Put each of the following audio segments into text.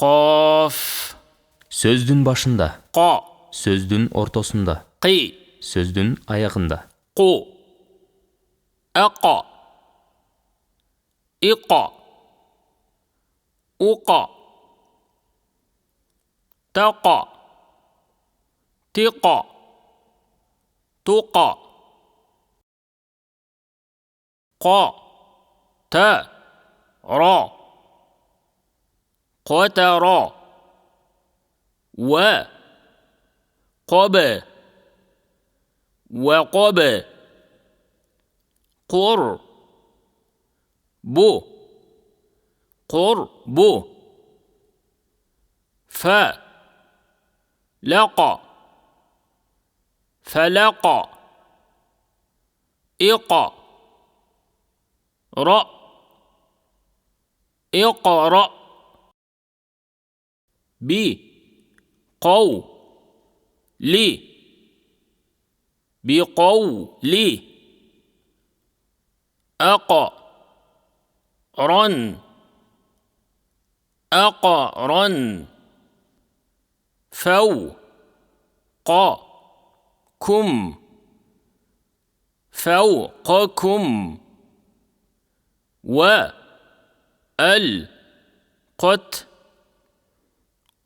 Қоф. Сөздүн башында. Қо. Сөздүн ортосунда. Қи. Сөздүн аягында. Қу. Ақо. Иқо. Уқо. Тақо. Тиқо. Туқо. Қо. Та. Ро. Қотаро. Ва. Қобе. Вақобе. Құр. Бу. قربو. فلقى. فلقى. إقى. رأ. اقرأ. بي. قو. لي. بقولي. أقى. رن. أقرن. فوقكم. فوقكم. وألقت.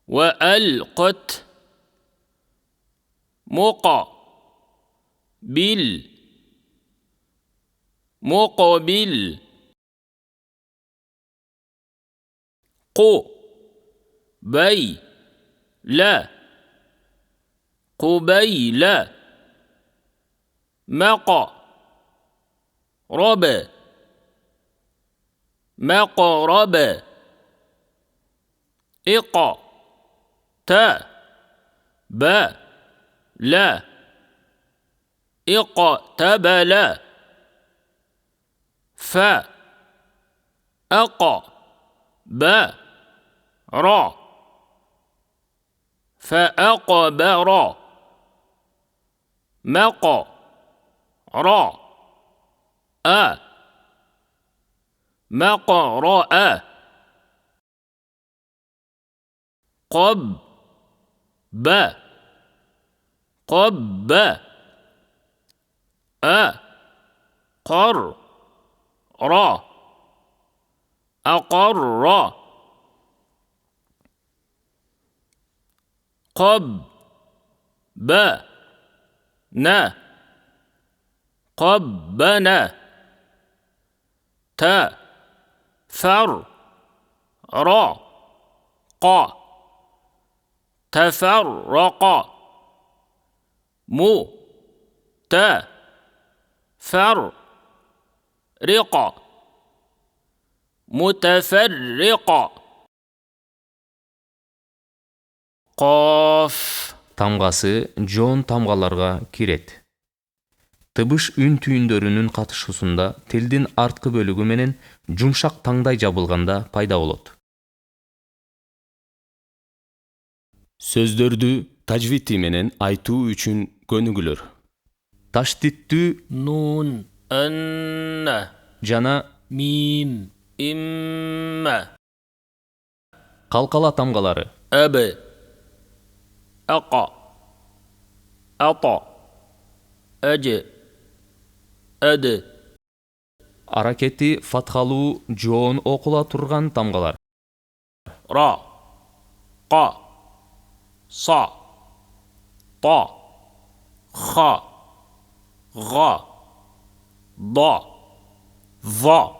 وألقت. مقبل. مقبل. قو. بي. لا. قبيل. مقى. رب. مقرب. إقى. تا. با. لا. اقتبل. فا. أقى. با. را. فأقبر. مقى. را. مقرأ. قب. قب. قر. را. أقر. قبنا. قبنا. تفرق. تفرق. متفرق. متفرق. قاف. Тамгасы жоон тамгаларга кирет. Тыбыш үн түйүндөрүнүн катышуусунда тилдин арткы бөлүгү менен жумшак таңдай жабылганда пайда болот. Сөздөрдү тажвити менен айтуу үчүн көнүгүлөр. Таштиттүү نون. أن. жана ميم. إما. калкала тамгалары. أب. أقى. أطى. أج. أد. Аракети фатхалуу жоон окула турган тамгалар. را. قا. صا. طا. خا. غا. ضا. ظا.